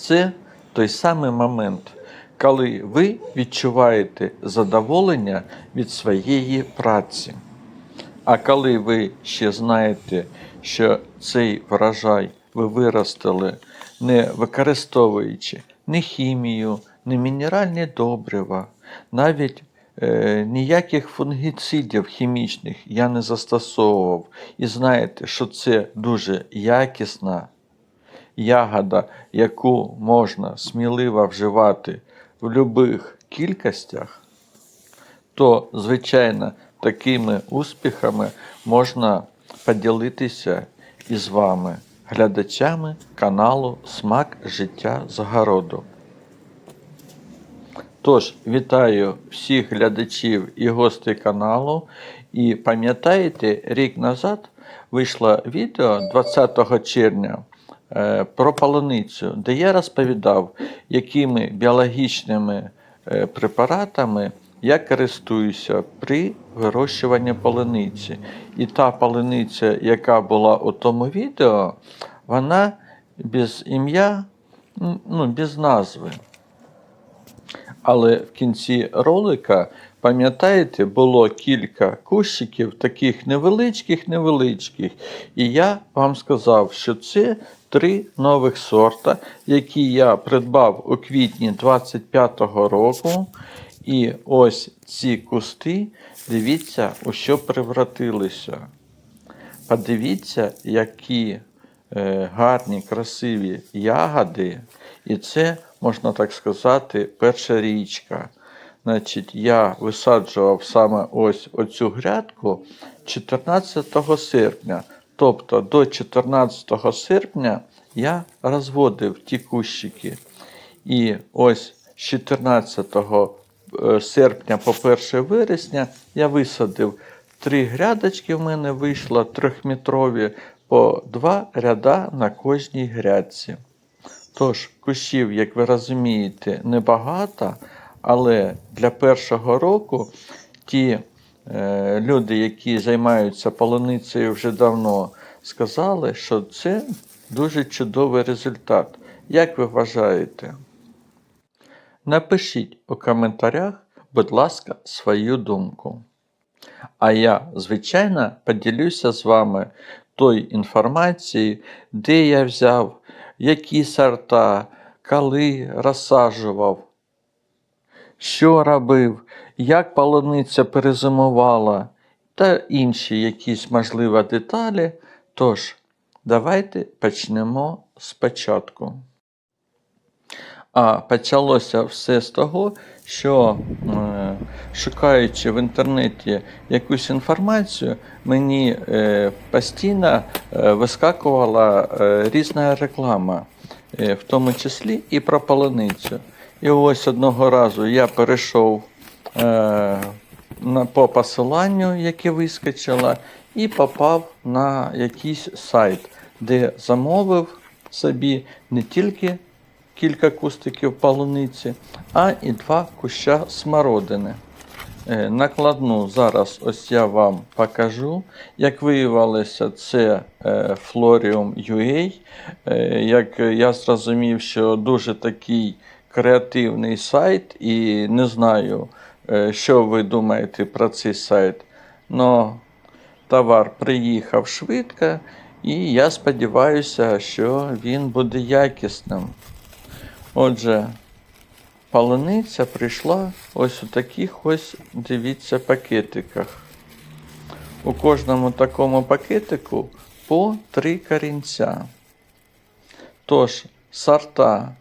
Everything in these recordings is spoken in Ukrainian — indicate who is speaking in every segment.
Speaker 1: Це той самий момент, коли ви відчуваєте задоволення від своєї праці. А коли ви ще знаєте, що цей врожай ви виростили, не використовуючи ні хімію, ні мінеральні добрива, навіть ніяких фунгіцидів хімічних я не застосовував. І знаєте, що це дуже якісна ягода, яку можна сміливо вживати в будь-яких кількостях, то, звичайно, такими успіхами можна поділитися із вами, глядачами каналу «Смак життя з городу». Тож, вітаю всіх глядачів і гостей каналу. І пам'ятаєте, рік назад вийшло відео 20 червня про полуницю, де я розповідав, якими біологічними препаратами я користуюся при вирощуванні полуниці. І та полуниця, яка була у тому відео, вона без ім'я, без назви. Але в кінці ролика, пам'ятаєте, було кілька кущиків, таких невеличких, і я вам сказав, що це 3 нових сорта, які я придбав у квітні 25-го року. І ось ці кусти, дивіться, у що превратилися. Подивіться, які гарні, красиві ягоди. І це, можна так сказати, перша річка. Значить, я висаджував саме ось оцю грядку 14 серпня. Тобто до 14 серпня я розводив ті кущики. І ось з 14 серпня по 1 вересня я висадив 3 грядочки, в мене вийшло 3-метрові, по 2 ряда на кожній грядці. Тож, кущів, як ви розумієте, небагато, але для першого року ті люди, які займаються полуницею вже давно, сказали, що це дуже чудовий результат. Як ви вважаєте? Напишіть у коментарях, будь ласка, свою думку. А я, звичайно, поділюся з вами тою інформацією, де я взяв, які сорта, коли розсаджував, що робив, як полуниця перезимувала та інші якісь, можливо, деталі. Тож, давайте почнемо спочатку. А почалося все з того, що шукаючи в інтернеті якусь інформацію, мені постійно вискакувала різна реклама, в тому числі і про полуницю. І ось одного разу я перейшов по посиланню, яке вискочило, і попав на якийсь сайт, де замовив собі не тільки кілька кустиків полуниці, а і 2 куща смородини. Накладну зараз ось я вам покажу. Як виявилося, це Florium.ua. Як я зрозумів, що дуже такий креативний сайт, і не знаю, що ви думаєте про цей сайт. Но товар приїхав швидко, і я сподіваюся, що він буде якісним. Отже, полуниця прийшла ось у таких ось, дивіться, пакетиках. У кожному такому пакетику по 3 корінця. Тож, сорта,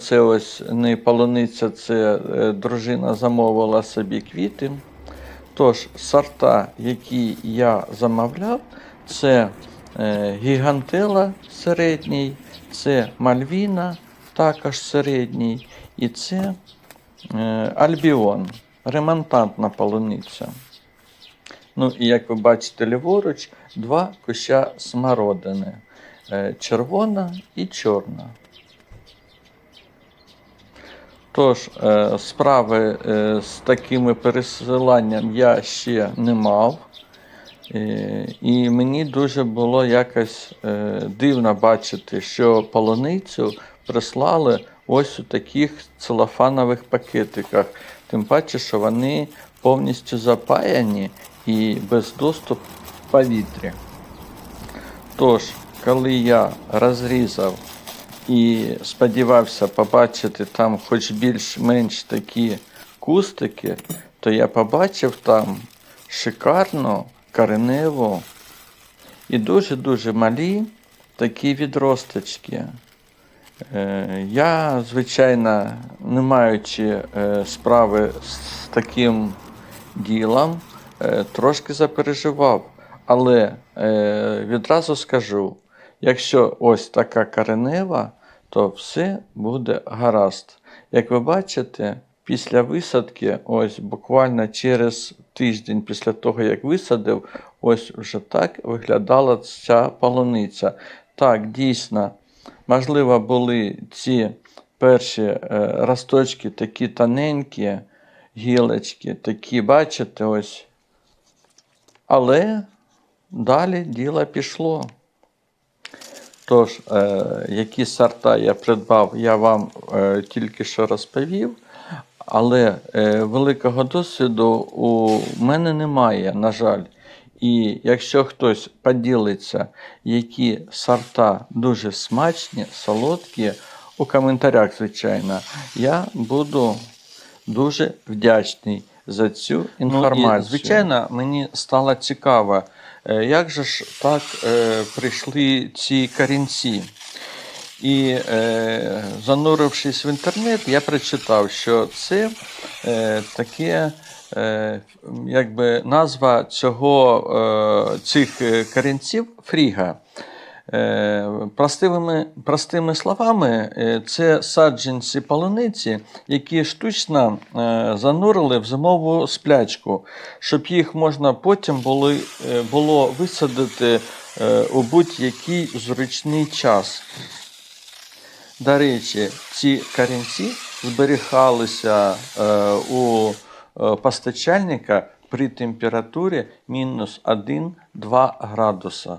Speaker 1: це ось не полуниця, це дружина замовила собі квіти. Тож, сорта, які я замовляв, це гігантела середній, це мальвіна, також середній, і це альбіон, ремонтантна полуниця. І як ви бачите ліворуч, 2 куща смородини, червона і чорна. Тож, справи з такими пересиланням я ще не мав. І мені дуже було якось дивно бачити, що полуницю прислали ось у таких целофанових пакетиках. Тим паче, що вони повністю запаяні і без доступу повітря. Тож, коли я розрізав і сподівався побачити там хоч більш-менш такі кустики, то я побачив там шикарну кореневу і дуже-дуже малі такі відросточки. Я, звичайно, не маючи справи з таким ділом, трошки запереживав. Але відразу скажу, якщо ось така коренева, то все буде гаразд. Як ви бачите, після висадки, ось буквально через тиждень після того, як висадив, ось вже так виглядала ця полуниця. Так, дійсно, можливо, були ці перші росточки такі тоненькі, гілочки, такі, бачите, ось. Але далі діло пішло. Тож, які сорта я придбав, я вам тільки що розповів, але великого досвіду у мене немає, на жаль. І якщо хтось поділиться, які сорта дуже смачні, солодкі, у коментарях, звичайно, я буду дуже вдячний за цю інформацію. Ну, і, звичайно, мені стало цікаво, як же ж так прийшли ці корінці. І занурившись в інтернет, я прочитав, що це таке, якби назва цих корінців фріга. Простими словами, це саджанці полуниці, які штучно занурили в зимову сплячку, щоб їх можна потім було висадити у будь-який зручний час. До речі, ці корінці зберігалися у постачальника при температурі мінус 1-2 градуса.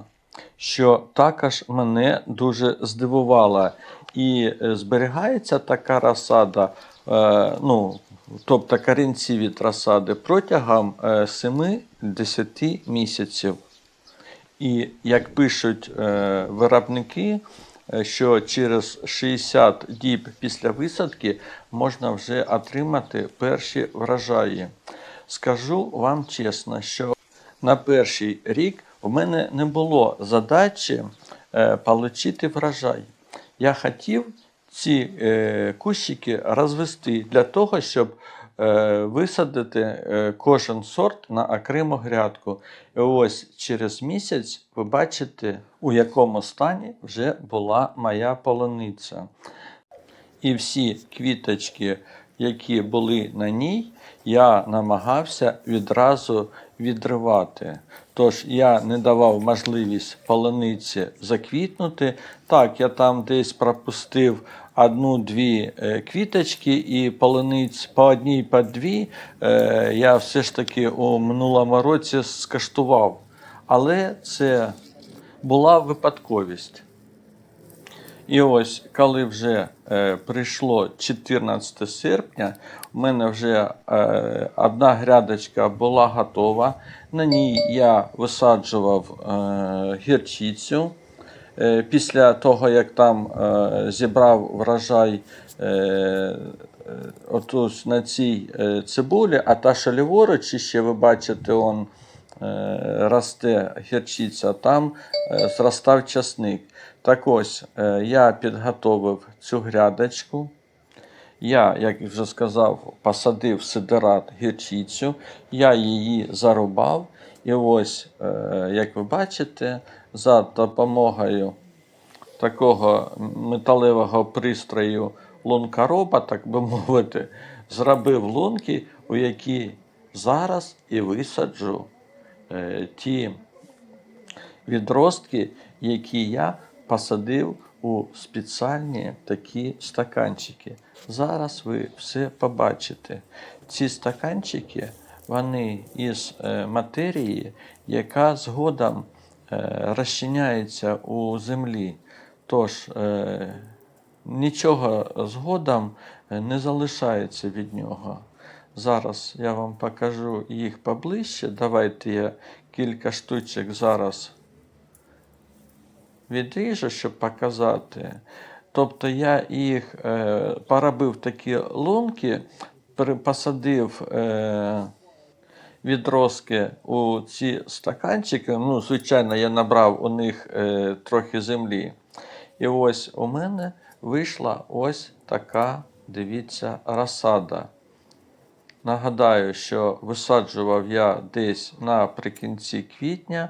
Speaker 1: Що також мене дуже здивувало. І зберігається така розсада, тобто корінці від розсади, протягом 7-10 місяців. І як пишуть виробники, що через 60 діб після висадки можна вже отримати перші врожаї. Скажу вам чесно, що на перший рік у мене не було задачі отримати врожай. Я хотів ці кущики розвести для того, щоб висадити кожен сорт на окрему грядку. І ось через місяць ви бачите, у якому стані вже була моя полуниця. І всі квіточки, які були на ній, я намагався відразу відривати. Тож я не давав можливість полуниці заквітнути. Так, я там десь пропустив 1-2 квіточки і полуниць по одній, по дві я все ж таки у минулому році скаштував. Але це була випадковість. І ось, коли вже прийшло 14 серпня, у мене вже одна грядочка була готова. На ній я висаджував гірчицю. Після того, як там зібрав врожай отут на цій цибулі, а та, що ліворуч, ще ви бачите, росте гірчиця, там зростав часник. Так ось, я підготовив цю грядочку. Я, як вже сказав, посадив сидират гірчицю, я її зарубав. І ось, як ви бачите, за допомогою такого металевого пристрою лункороба, так би мовити, зробив лунки, у які зараз і висаджу ті відростки, які я посадив у спеціальні такі стаканчики. Зараз ви все побачите. Ці стаканчики, вони із матерії, яка згодом розчиняється у землі. Тож, нічого згодом не залишається від нього. Зараз я вам покажу їх поближче. Давайте я кілька штучок зараз відріжу, щоб показати. Тобто я їх поробив такі лунки, посадив відростки у ці стаканчики. Ну, звичайно, я набрав у них трохи землі. І ось у мене вийшла ось така, дивіться, розсада. Нагадаю, що висаджував я десь наприкінці квітня,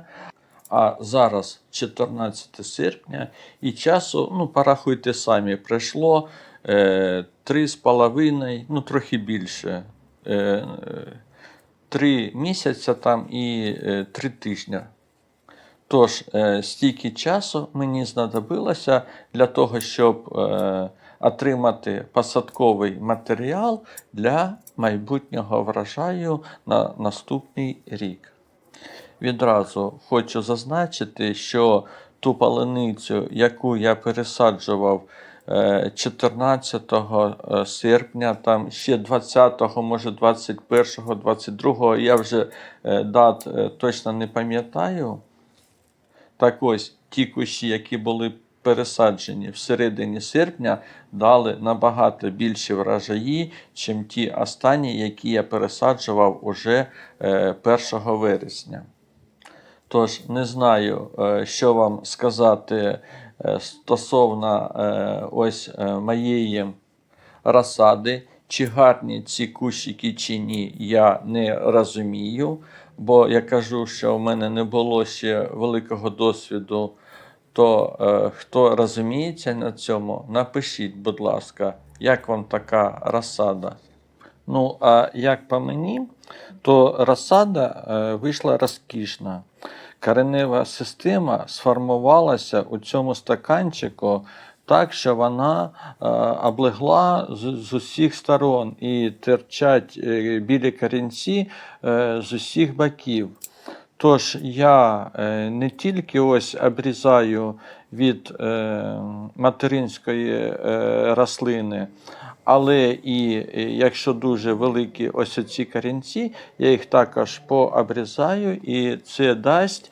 Speaker 1: а зараз 14 серпня, і часу, ну, порахуйте самі, пройшло 3,5, ну, трохи більше, 3 місяці там і 3 тижні. Тож, стільки часу мені знадобилося для того, щоб отримати посадковий матеріал для майбутнього врожаю на наступний рік. Відразу хочу зазначити, що ту паленицю, яку я пересаджував 14 серпня, там ще 20-го, може 21-го, 22-го, я вже дат точно не пам'ятаю. Так ось, ті кущі, які були пересаджені в середині серпня, дали набагато більші врожаї, ніж ті останні, які я пересаджував уже 1 вересня. Тож, не знаю, що вам сказати стосовно ось моєї розсади. Чи гарні ці кущики, чи ні, я не розумію. Бо я кажу, що в мене не було ще великого досвіду, то хто розуміється на цьому, напишіть, будь ласка, як вам така розсада. Ну, а як по мені, то розсада вийшла розкішна. Коренева система сформувалася у цьому стаканчику так, що вона облегла з усіх сторон і терчать білі корінці з усіх боків. Тож я не тільки ось обрізаю від материнської рослини, але і якщо дуже великі ось ці корінці, я їх також пообрізаю, і це дасть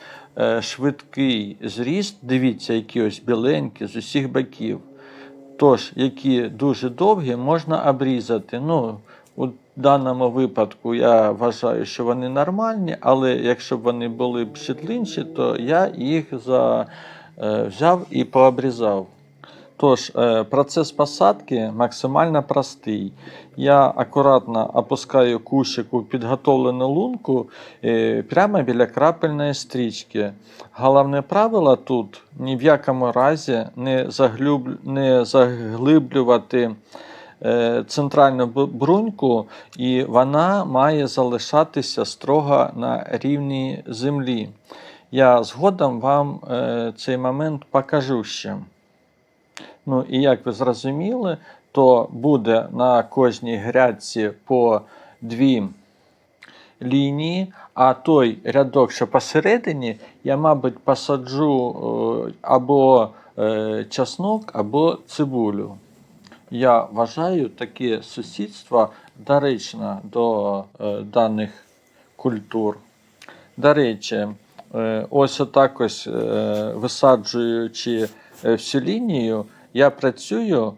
Speaker 1: швидкий зріст. Дивіться, які ось біленькі з усіх боків. Тож, які дуже довгі, можна обрізати. Ну, у даному випадку я вважаю, що вони нормальні, але якщо б вони були б світліші, то я їх взяв і пообрізав. Тож, процес посадки максимально простий. Я акуратно опускаю кущик у підготовлену лунку прямо біля крапельної стрічки. Головне правило тут ні в якому разі не заглиблювати центральну бруньку, і вона має залишатися строго на рівні землі. Я згодом вам цей момент покажу ще. Ну і як ви зрозуміли, то буде на кожній грядці по 2 лінії, а той рядок, що посередині, я, мабуть, посаджу або часнок, або цибулю. Я вважаю таке сусідство доречно до даних культур. До речі, ось отак ось висаджуючи всю лінію, я працюю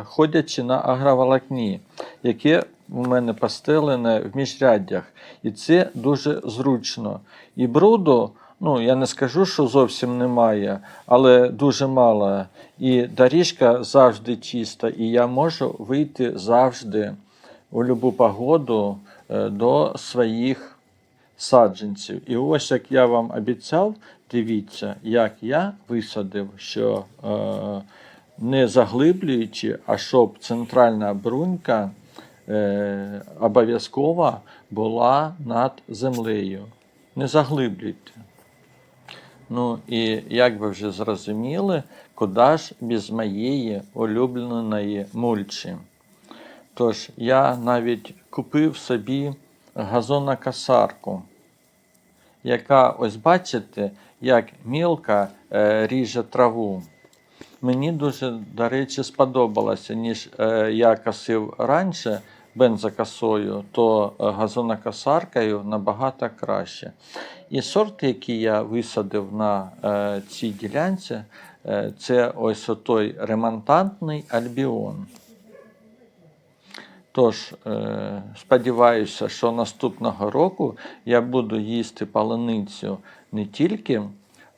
Speaker 1: ходячи на агроволокні, яке у мене постелене в міжряддях. І це дуже зручно. І бруду, ну, я не скажу, що зовсім немає, але дуже мало. І доріжка завжди чиста, і я можу вийти завжди у будь-яку погоду до своїх саджанців. І ось, як я вам обіцяв, дивіться, як я висадив, що не заглиблюючи, а щоб центральна брунька обов'язково була над землею. Не заглиблюйте. Ну і як ви вже зрозуміли, куди ж без моєї улюбленої мульчі. Тож я навіть купив собі газонокосарку, яка, ось бачите, як мілко ріже траву. Мені дуже, до речі, сподобалося, ніж я косив раніше бензокосою, то газонокосаркою набагато краще. І сорт, який я висадив на цій ділянці, це ось той ремонтантний Альбіон. Тож, сподіваюся, що наступного року я буду їсти паленицю не тільки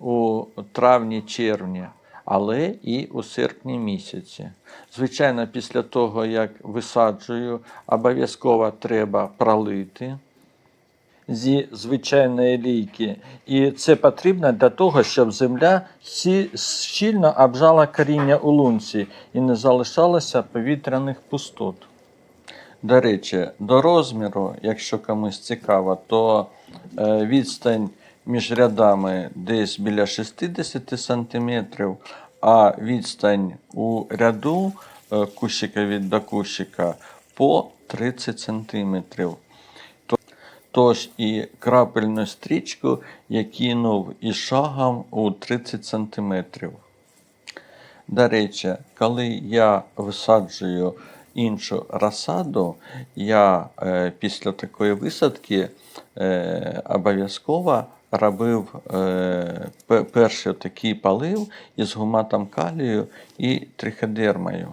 Speaker 1: у травні-червні, але і у серпні місяці. Звичайно, після того, як висаджую, обов'язково треба пролити зі звичайної лійки. І це потрібно для того, щоб земля щільно обжала коріння у лунці і не залишалося повітряних пустот. До речі, до розміру, якщо комусь цікаво, то відстань між рядами десь біля 60 см, а відстань у ряду кущика до кущика по 30 см. Тож і крапельну стрічку я кинув із шагом у 30 см. До речі, коли я висаджую іншу розсаду, я після такої висадки обов'язково робив перший такий полив із гуматом калію і триходермою.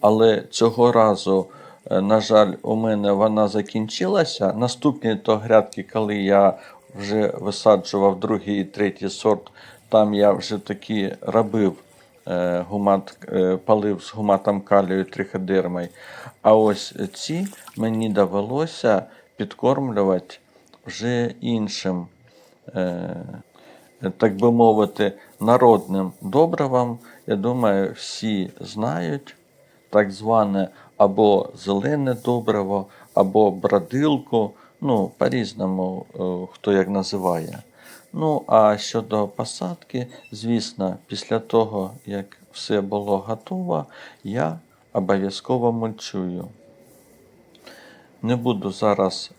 Speaker 1: Але цього разу, на жаль, у мене вона закінчилася. Наступні то грядки, коли я вже висаджував другий і третій сорт, там я вже таки робив полив з гуматом калію і триходермою. А ось ці мені довелося підкормлювати вже іншим, так би мовити, народним добривом. Я думаю, всі знають так зване або зелене добриво, або бродилку, ну, по-різному, хто як називає. Ну, а щодо посадки, звісно, після того, як все було готово, я обов'язково мульчую. Не буду зараз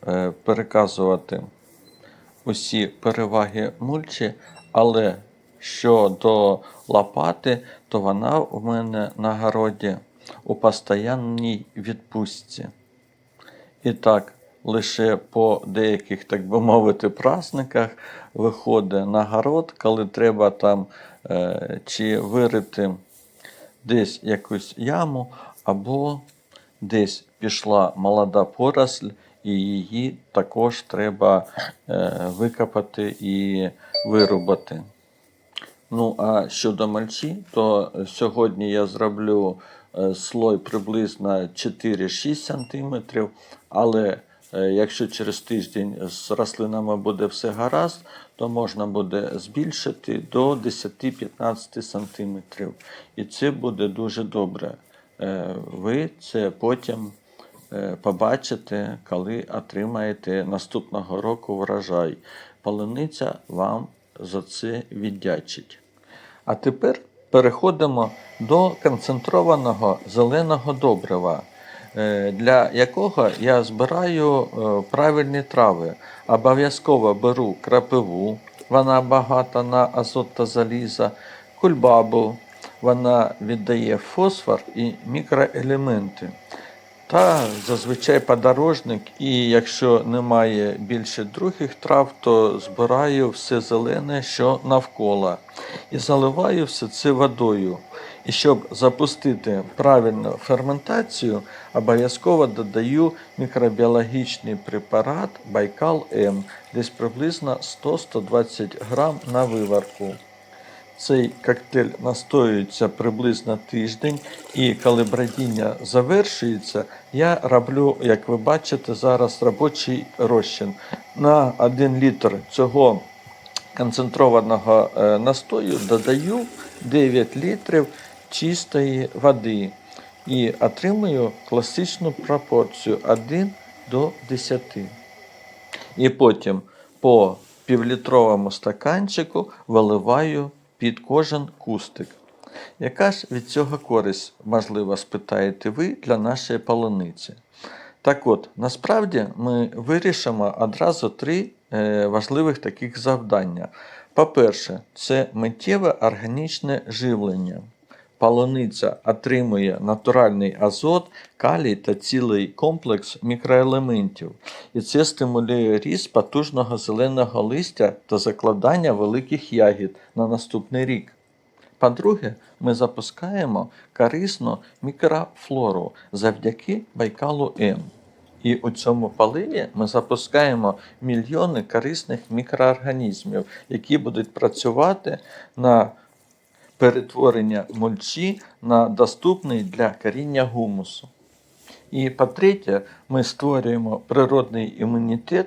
Speaker 1: переказувати усі переваги мульчі, але щодо лопати, то вона у мене на городі у постійній відпустці. І так, лише по деяких, так би мовити, праздниках виходить на город, коли треба там чи вирити десь якусь яму, або десь пішла молода поросль, і її також треба викопати і вирубати. Ну, а щодо мульчі, то сьогодні я зроблю слой приблизно 4-6 см, але якщо через тиждень з рослинами буде все гаразд, то можна буде збільшити до 10-15 см. І це буде дуже добре. Ви це потім побачите, коли отримаєте наступного року врожай. Палениця вам за це віддячить. А тепер переходимо до концентрованого зеленого добрива, для якого я збираю правильні трави. Обов'язково беру крапиву, вона багата на азот та заліза, кульбабу, вона віддає фосфор і мікроелементи. Та зазвичай подорожник, і якщо немає більше других трав, то збираю все зелене, що навколо, і заливаю все це водою. І щоб запустити правильну ферментацію, обов'язково додаю мікробіологічний препарат Байкал-М, десь приблизно 100-120 грам на виварку. Цей коктейль настоюється приблизно тиждень, і коли бродіння завершується, я роблю, як ви бачите, зараз робочий розчин. На 1 літр цього концентрованого настою додаю 9 літрів чистої води і отримую класичну пропорцію 1 до 10. І потім по півлітровому стаканчику виливаю під кожен кустик. Яка ж від цього користь, можливо, спитаєте ви, для нашої палениці? Так от, насправді ми вирішимо одразу 3 важливих таких завдання. По-перше, це миттєве органічне живлення. Полуниця отримує натуральний азот, калій та цілий комплекс мікроелементів. І це стимулює ріст потужного зеленого листя та закладання великих ягід на наступний рік. По-друге, ми запускаємо корисну мікрофлору завдяки Байкалу-М. І у цьому поливі ми запускаємо мільйони корисних мікроорганізмів, які будуть працювати на перетворення мульчі на доступний для коріння гумусу. І по-третє, ми створюємо природний імунітет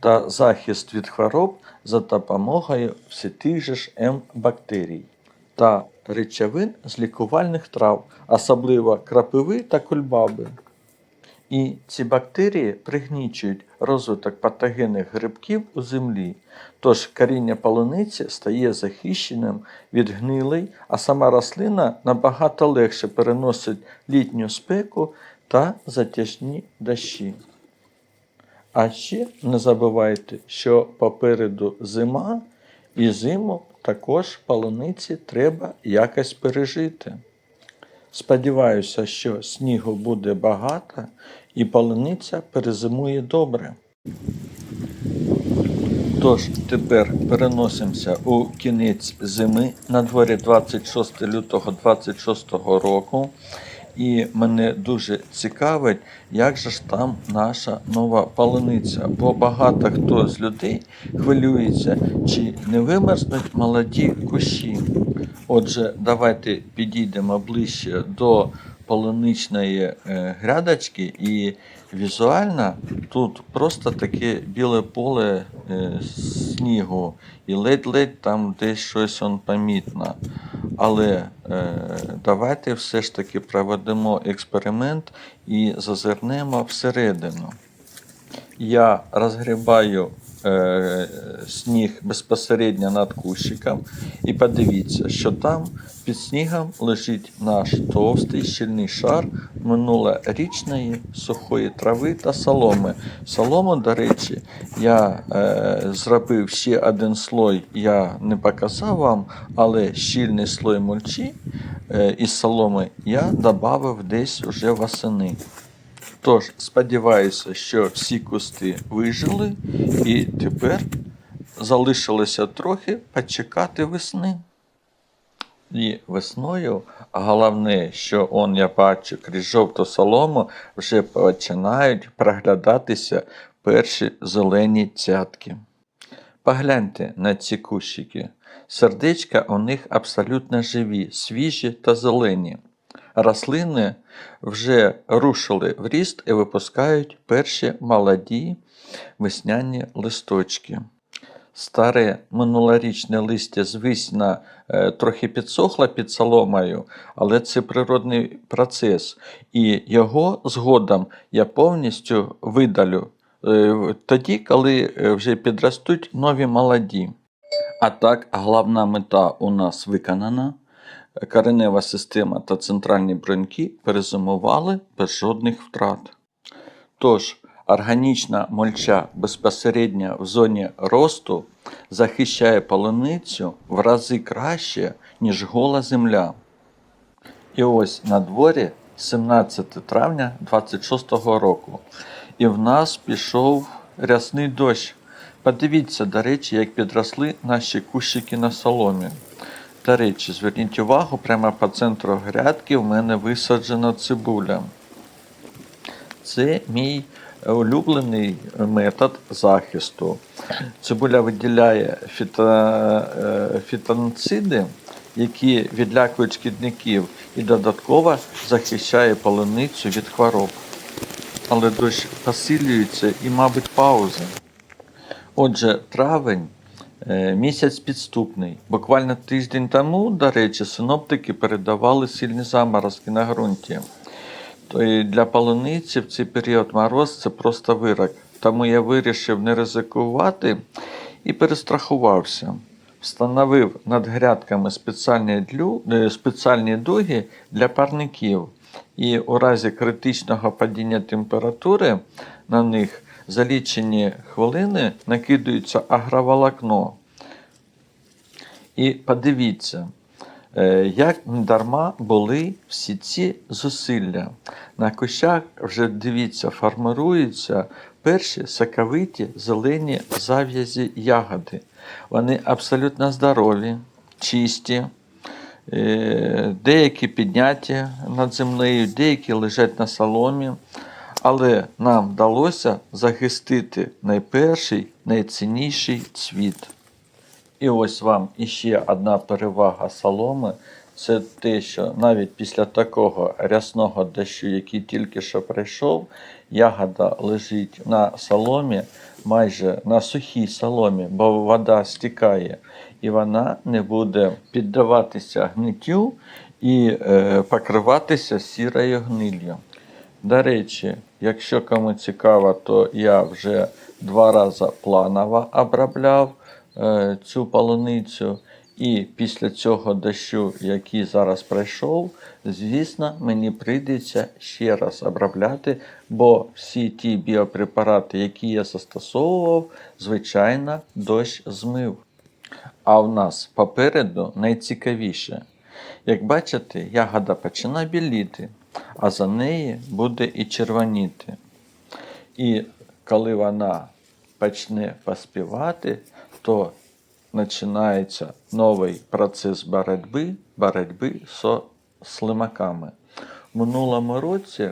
Speaker 1: та захист від хвороб за допомогою всіх тих же ж М-бактерій та речовин з лікувальних трав, особливо крапиви та кульбаби. І ці бактерії пригнічують розвиток патогенних грибків у землі, тож коріння полуниці стає захищеним від гнилей, а сама рослина набагато легше переносить літню спеку та затяжні дощі. А ще не забувайте, що попереду зима, і зиму також полуниці треба якось пережити. Сподіваюся, що снігу буде багато і полуниця перезимує добре. Тож тепер переносимося у кінець зими, на дворі 26 лютого 2026 року. І мене дуже цікавить, як же ж там наша нова полуниця. Бо багато хто з людей хвилюється, чи не вимерзнуть молоді кущі. Отже, давайте підійдемо ближче до полуничної грядочки, і візуально тут просто таке біле поле снігу, і ледь-ледь там десь щось помітно. Але давайте все ж таки проведемо експеримент і зазирнемо всередину. Я розгрібаю сніг безпосередньо над кущиком, і подивіться, що там під снігом лежить наш товстий щільний шар минулорічної сухої трави та соломи. Солому, до речі, я зробив ще один слой, я не показав вам, але щільний слой мульчі із соломи я додав десь уже восени. Тож, сподіваюся, що всі кусти вижили, і тепер залишилося трохи почекати весни. І весною, головне, що я бачу, крізь жовту солому вже починають проглядатися перші зелені цятки. Погляньте на ці кущики. Сердечка у них абсолютно живі, свіжі та зелені. Рослини вже рушили в ріст і випускають перші молоді весняні листочки. Старе минулорічне листя, звісно, трохи підсохло під соломою, але це природний процес. І його згодом я повністю видалю тоді, коли вже підростуть нові молоді. А так, головна мета у нас виконана. Коренева система та центральні бруньки перезимували без жодних втрат. Тож, органічна мульча безпосередньо в зоні росту захищає полуницю в рази краще, ніж гола земля. І ось на дворі 17 травня 2026 року. І в нас пішов рясний дощ. Подивіться, до речі, як підросли наші кущики на соломі. До речі, зверніть увагу, прямо по центру грядки в мене висаджена цибуля. Це мій улюблений метод захисту. Цибуля виділяє фітонциди, які відлякують шкідників, і додатково захищає полуницю від хвороб. Але дощ посилюється і, мабуть, паузи. Отже, травень місяць підступний. Буквально тиждень тому, до речі, синоптики передавали сильні заморозки на ґрунті. І для полуниці в цей період мороз – це просто вирок. Тому я вирішив не ризикувати і перестрахувався. Встановив над грядками спеціальні дуги для парників. І у разі критичного падіння температури на них за лічені хвилини накидується агроволокно. І подивіться, як недарма були всі ці зусилля. На кущах вже, дивіться, формируються перші соковиті зелені зав'язі ягоди. Вони абсолютно здорові, чисті, деякі підняті над землею, деякі лежать на соломі. Але нам вдалося захистити найперший, найцінніший цвіт. І ось вам іще одна перевага соломи. Це те, що навіть після такого рясного дощу, який тільки що прийшов, ягода лежить на соломі, майже на сухій соломі, бо вода стікає, і вона не буде піддаватися гниттю і покриватися сірою гниллю. До речі, якщо кому цікаво, то я вже 2 рази планово обробляв цю полуницю. І після цього дощу, який зараз пройшов, звісно, мені прийдеться ще раз обробляти, бо всі ті біопрепарати, які я застосовував, звичайно, дощ змив. А в нас попереду найцікавіше. Як бачите, ягода починає біліти, а за неї буде і червоніти. І коли вона почне поспівати, то починається новий процес боротьби з слимаками. В минулому році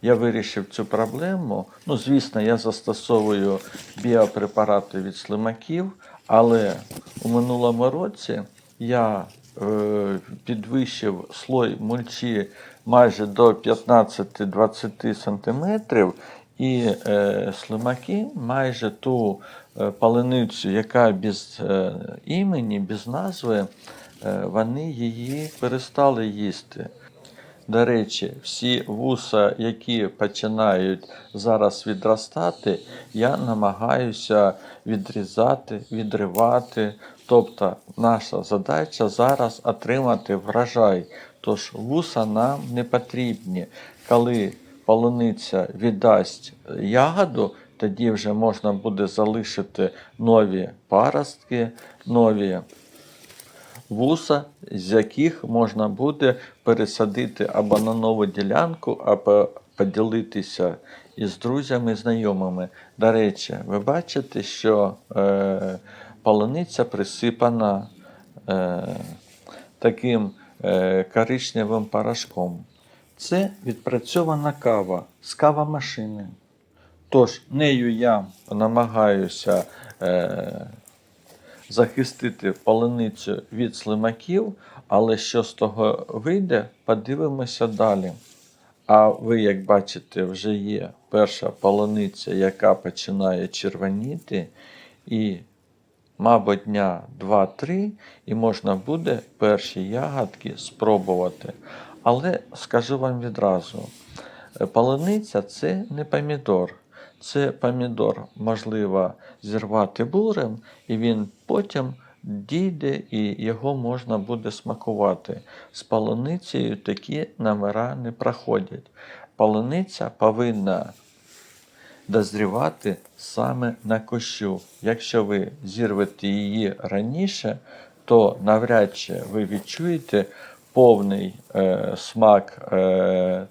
Speaker 1: я вирішив цю проблему. Звісно, я застосовую біопрепарати від слимаків, але у минулому році я підвищив слой мульчі майже до 15-20 см, і слимаки майже ту паленицю, яка без імені, без назви, вони її перестали їсти. До речі, всі вуса, які починають зараз відростати, я намагаюся відрізати, відривати. Тобто наша задача зараз отримати врожай. Тож вуса нам не потрібні. Коли полуниця віддасть ягоду, тоді вже можна буде залишити нові паростки, нові вуса, з яких можна буде пересадити або на нову ділянку, або поділитися із друзями, знайомими. До речі, ви бачите, що полуниця присипана таким коричневим порошком. Це відпрацьована кава з кавомашини. Тож нею я намагаюся захистити полуницю від слимаків, але що з того вийде, подивимося далі. А ви, як бачите, вже є перша полуниця, яка починає червоніти, і, мабуть, дня 2-3, і можна буде перші ягодки спробувати. Але скажу вам відразу, полуниця – це не помідор. Це помідор можливо зірвати бурем, і він потім дійде, і його можна буде смакувати. З полуницею такі номера не проходять. Полуниця повинна дозрівати саме на кущу. Якщо ви зірвете її раніше, то навряд чи ви відчуєте повний смак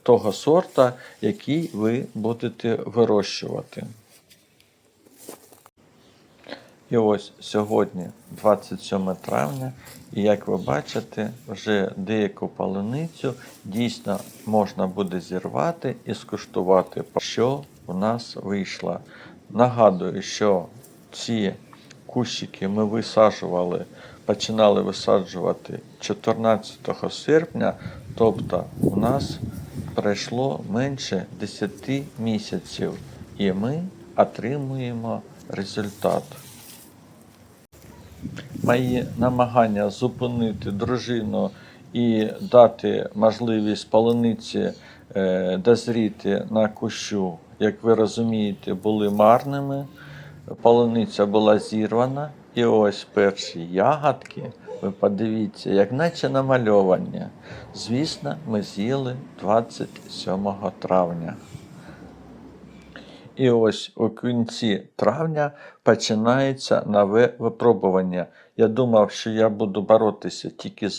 Speaker 1: того сорта, який ви будете вирощувати. І ось сьогодні 27 травня, і як ви бачите, вже деяку полуницю дійсно можна буде зірвати і скуштувати, що у нас вийшло. Нагадую, що ці кущики ми починали висаджувати 14 серпня, тобто у нас пройшло менше 10 місяців, і ми отримуємо результат. Мої намагання зупинити дружину і дати можливість полуниці дозріти на кущу, як ви розумієте, були марними. Полуниця була зірвана, і ось перші ягодки, ви подивіться, як наче намальовані. Звісно, ми з'їли 27 травня. І ось у кінці травня починається нове випробування. Я думав, що я буду боротися тільки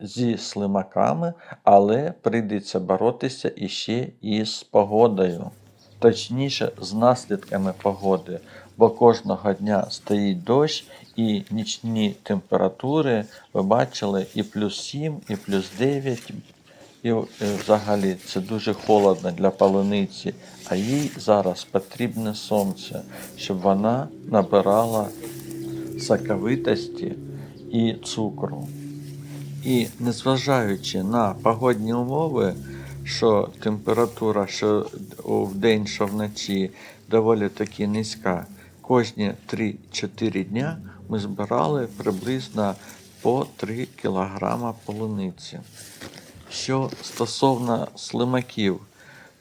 Speaker 1: зі слимаками, але прийдеться боротися іще і з погодою. Точніше, з наслідками погоди, бо кожного дня стоїть дощ і нічні температури, ви бачили, і +7, і +9. І взагалі це дуже холодно для полуниці, а їй зараз потрібне сонце, щоб вона набирала соковитості і цукру. І незважаючи на погодні умови, що температура що вдень, що вночі доволі таки низька, кожні 3-4 дня ми збирали приблизно по 3 кг полуниці. Що стосовно слимаків,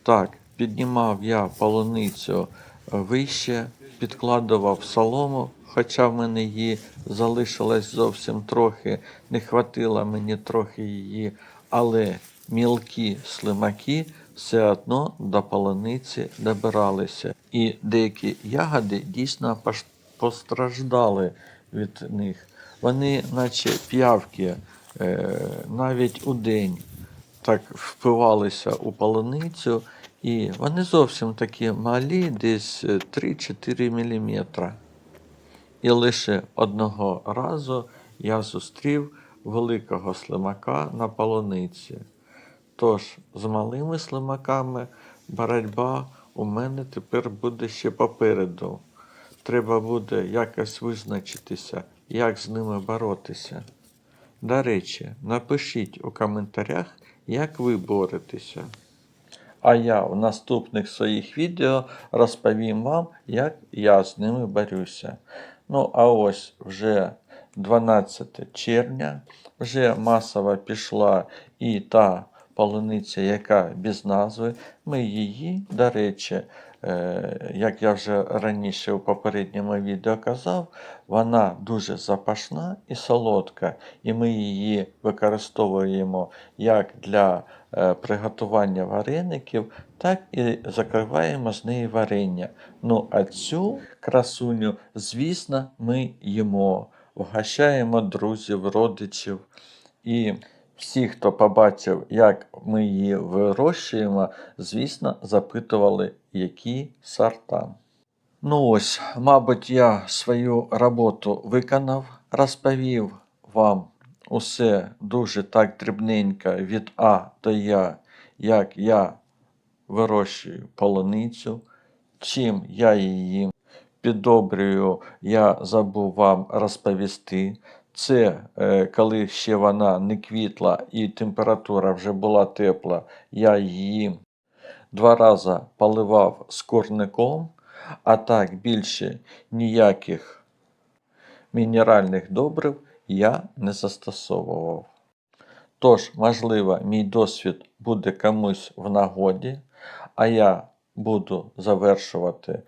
Speaker 1: так, піднімав я полуницю вище, підкладував солому, хоча в мене її залишилось зовсім трохи, не хватило мені трохи її, але мілкі слимаки все одно до полуниці добиралися. І деякі ягоди дійсно постраждали від них. Вони, наче п'явки, навіть у день так впивалися у полуницю, і вони зовсім такі малі, десь 3-4 мм. І лише одного разу я зустрів великого слимака на полуниці. Тож, з малими слимаками боротьба у мене тепер буде ще попереду. Треба буде якось визначитися, як з ними боротися. До речі, напишіть у коментарях, як ви боретеся. А я в наступних своїх відео розповім вам, як я з ними борюся. Ну, а ось вже 12 червня, вже масово пішла і та полуниця, яка без назви. Ми її, до речі, як я вже раніше у попередньому відео казав, вона дуже запашна і солодка, і ми її використовуємо як для приготування вареників, так і закриваємо з неї варення. Ну, а цю красуню, звісно, ми їмо, вгощаємо друзів, родичів. І всі, хто побачив, як ми її вирощуємо, звісно, запитували, які сорта. Ну ось, мабуть, я свою роботу виконав, розповів вам усе дуже так дрібненько від А до Я, як я вирощую полуницю, чим я її підобрюю, я забув вам розповісти. Це коли ще вона не квітла і температура вже була тепла, я її 2 рази поливав скорником, а так більше ніяких мінеральних добрив я не застосовував. Тож, можливо, мій досвід буде комусь в нагоді, а я буду завершувати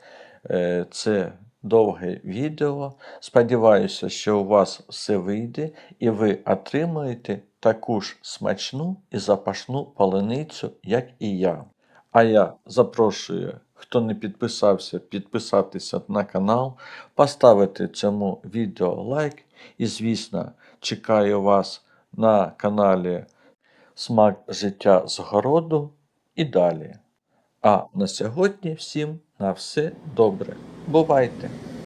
Speaker 1: це довге відео. Сподіваюся, що у вас все вийде і ви отримаєте таку ж смачну і запашну полуницю, як і я. А я запрошую, хто не підписався, підписатися на канал, поставити цьому відео лайк і, звісно, чекаю вас на каналі Смак життя з городу і далі. А на сьогодні всім на все добре. Бувайте!